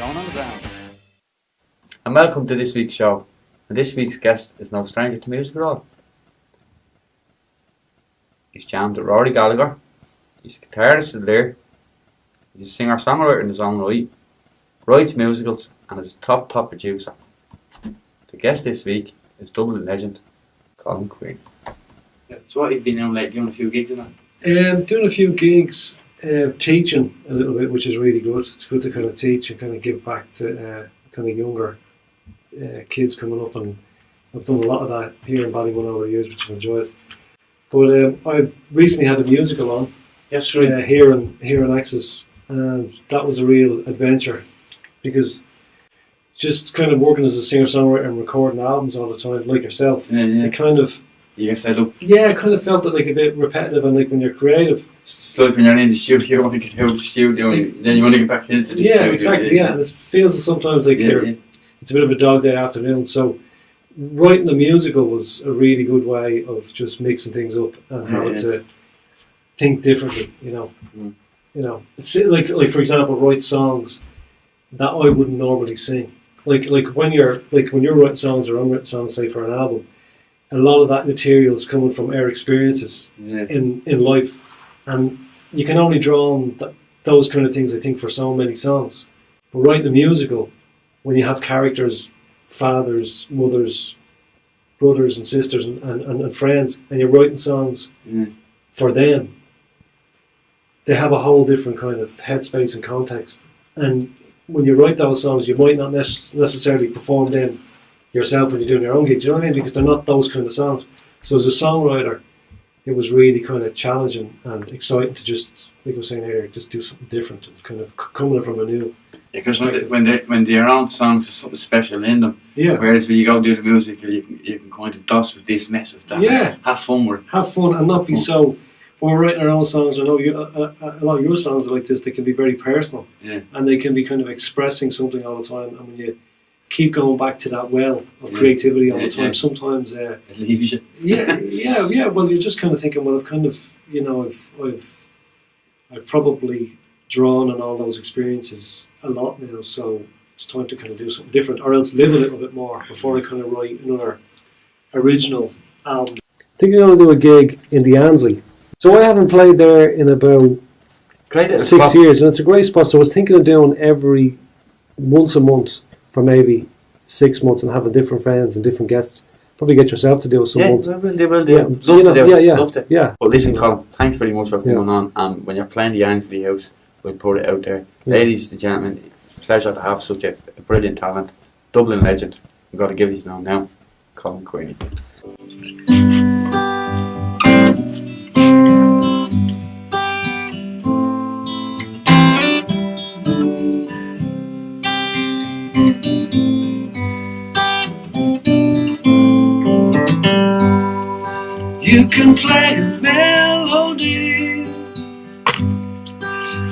going on the ground. And welcome to this week's show. And this week's guest is no stranger to music at all. He's jammed with Rory Gallagher. He's a guitarist and lyre. He's a singer-songwriter in his own right. Writes musicals and is a top producer. The guest this week is Dublin legend Colm Quearnery. Yeah, so what have you been doing lately? Doing a few gigs and that? Doing a few gigs, teaching a little bit, which is really good. It's good to kind of teach and kind of give back to kind of younger kids coming up, and I've done a lot of that here in Ballymun over the years, which I've enjoyed. But I recently had a musical on here in Axis, and that was a real adventure, because just kind of working as a singer-songwriter and recording albums all the time, like yourself, it kind of... You get fed up? Yeah, I kind of felt it like a bit repetitive, and like when you're creative... It's like when you're in the studio, you want to get out of the studio, and then you want to get back into the studio. Exactly, and it feels sometimes like it's a bit of a dog day afternoon, so writing a musical was a really good way of just mixing things up and how to think differently, you know. You know, it's like for example, write songs that I wouldn't normally sing. Like when you're writing songs or unwritten songs, say for an album, a lot of that material is coming from our experiences in life, and you can only draw on those kind of things, I think, for so many songs. But writing a musical, when you have characters, fathers, mothers, brothers and sisters and friends, and you're writing songs for them, they have a whole different kind of headspace and context. And when you write those songs, you might not necessarily perform them yourself when you're doing your own gigs, you know what I mean? Because they're not those kind of songs. So as a songwriter, it was really kind of challenging and exciting to just, like I was saying earlier, just do something different and kind of coming from a new... Yeah, because when they're own songs, there's something special in them. Yeah. Whereas when you go do the music, you can kind of dust with this, mess with that. Yeah. Have fun with it. Have fun and not be so... When we're writing our own songs, I know a lot of your songs are like this, they can be very personal. Yeah. And they can be kind of expressing something all the time. And when you keep going back to that well of creativity all the time, sometimes... it leaves you. Yeah. Well, you're just kind of thinking, well, I've kind of, you know, I've probably drawn on all those experiences a lot now, so it's time to kind of do something different, or else live a little bit more before I kind of write another original album. I think I'm going to do a gig in the Ansley. So I haven't played there in about 6 years, and it's a great spot. So I was thinking of doing once a month for maybe 6 months and having different friends and different guests. Probably get yourself to do some months. Love to do. Yeah. But listen, Colm, thanks very much for coming on. And when you're playing the Ansley House, we'll put it out there. Ladies and gentlemen, pleasure to have such a brilliant talent, Dublin legend. We've got to give his name now, Colm Quearnery. You can play a melody,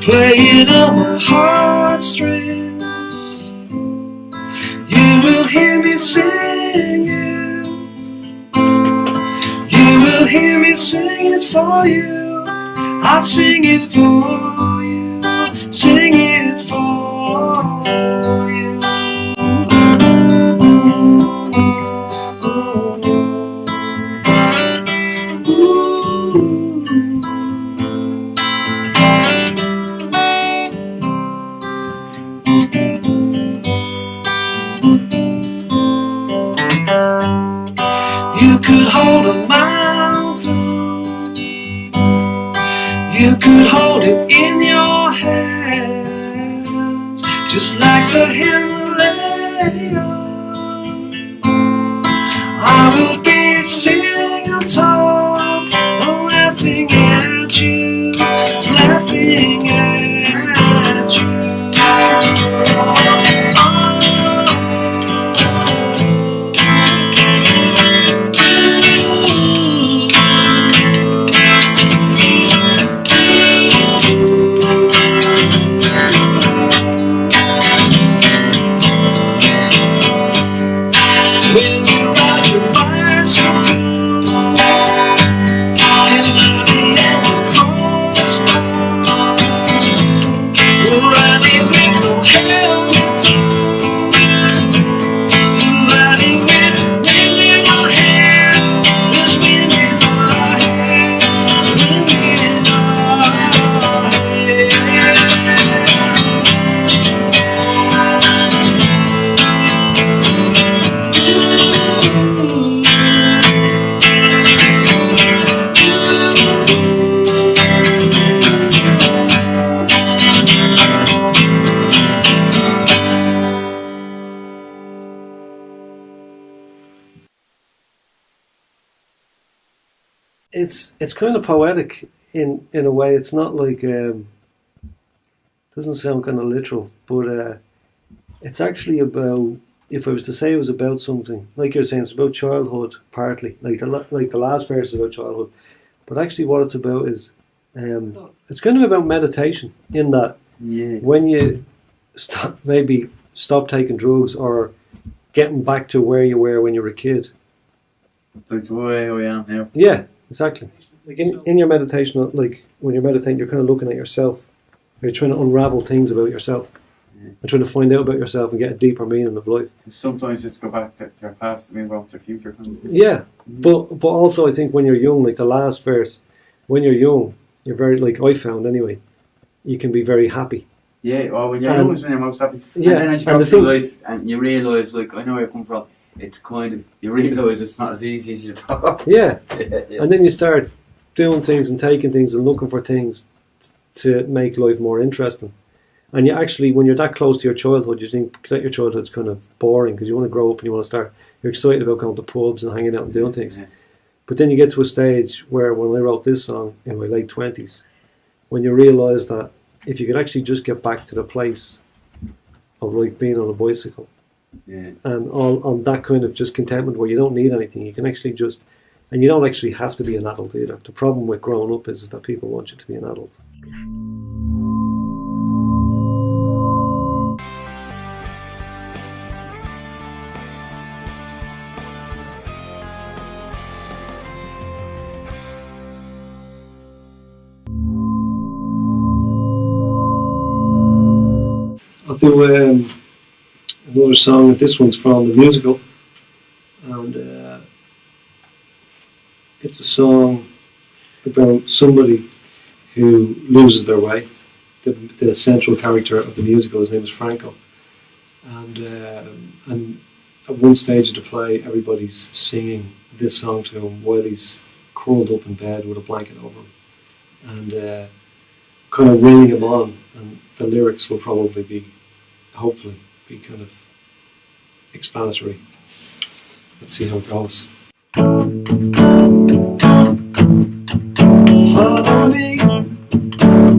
play it on my heartstrings. You will hear me singing, you will hear me sing it for you. I'll sing it for you, sing it for you. You could hold a mountain, you could hold it in your hands, just like the Himalaya. I will be sitting on top, laughing at you, laughing at you. it's kind of poetic in a way. It's not like doesn't sound kind of literal, but it's actually about. If I was to say it was about something, like you're saying, it's about childhood partly. Like the last verse is about childhood, but actually what it's about is it's kind of about meditation. In that, when you stop taking drugs or getting back to where you were when you were a kid. Like the way I am now. Yeah, exactly. Like in your meditation, like when you're meditating, you're kind of looking at yourself. You're trying to unravel things about yourself. And trying to find out about yourself and get a deeper meaning of life. Sometimes it's go back to your past and meanwhile to your future. Yeah, but also I think when you're young, like the last verse, when you're young, you're very, like I found anyway, you can be very happy. Yeah, well, when you're young is when you're most happy. Yeah, and then as you go through life and you realise, like, I know where I come from, it's kind of, you realise it's not as easy as you thought. Yeah. And then you start doing things and taking things and looking for things to make life more interesting. And you actually, when you're that close to your childhood, you think that your childhood's kind of boring because you want to grow up and you want to start, you're excited about going to pubs and hanging out and doing things. But then you get to a stage where when I wrote this song in my late 20s, when you realise that if you could actually just get back to the place of like being on a bicycle and all on that kind of just contentment where you don't need anything, you can actually just, and you don't actually have to be an adult either. The problem with growing up is that people want you to be an adult. I'll do another song. This one's from the musical, and it's a song about somebody who loses their way. The central character of the musical, his name is Franco, and at one stage of the play, everybody's singing this song to him while he's curled up in bed with a blanket over him, and kind of ringing him on. And the lyrics will probably be, hopefully, be kind of explanatory. Let's see how it goes. Follow me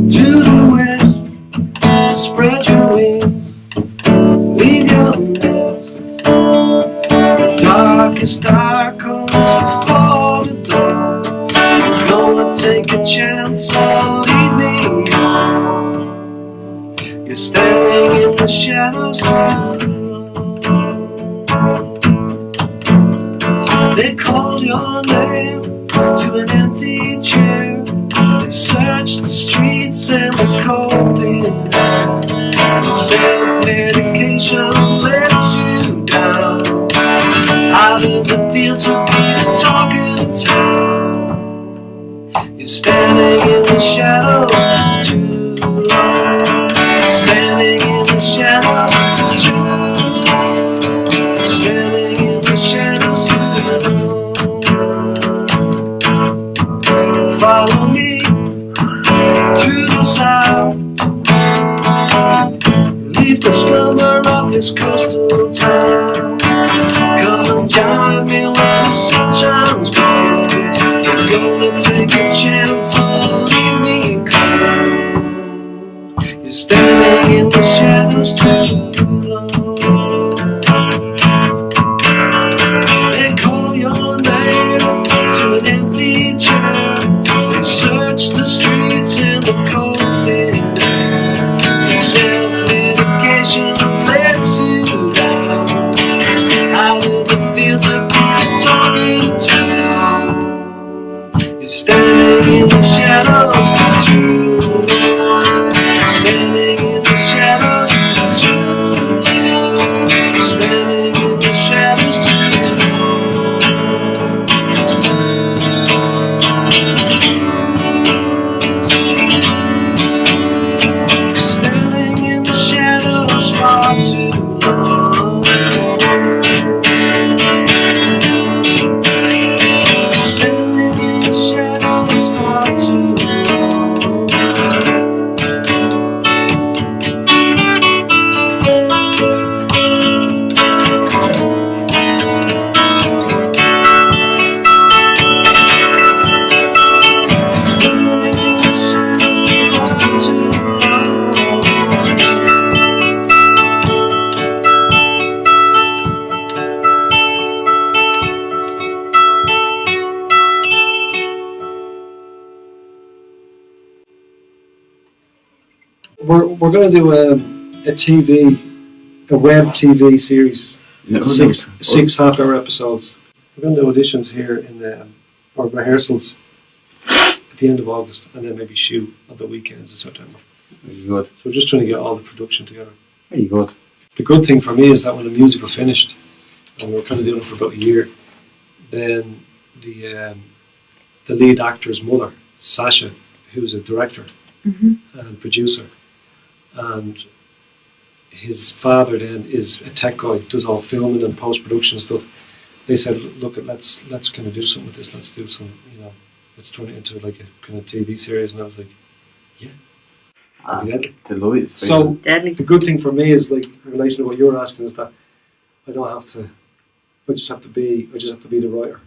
to the west, spread your wings, leave your nest. The darkest dark comes before the dawn. You're gonna take a chance or leave me on. You're standing in the shadows too. They call your name to an empty chair. They search the streets and the cold in air. The self-medication lets you down. How does it feel to be the talk of the town? You're standing in the shadows too long. Standing in the shadows too long. Standing in the shadows too long. Follow me through the sound. Leave the slumber of this coastal town. Come and join me when the sun shines gold. You're gonna take a chance or leave me cold. You're standing in the shadows too long. They call your name to an empty chair. They search the streets in the cold air. The self-medication lets you down. How does it feel to be talking to? You're standing in the shadows too long. Standing in the shadows too long. we're going to do a web TV series. Yeah, Six half-hour episodes. We're going to do auditions here or rehearsals at the end of August, and then maybe shoot on the weekends in September. Very good. So we're just trying to get all the production together. Very good. The good thing for me is that when the musical finished, and we were kind of doing it for about a year, then the lead actor's mother, Sasha, who's a director and producer, and his father then is a tech guy, does all filming and post-production stuff. They said, look, let's kind of do something with this. Let's do some, let's turn it into like a kind of TV series. And I was like, yeah. Deloitte. So Deadly. the good thing for me is, like, in relation to what you're asking, is that I just have to be the writer.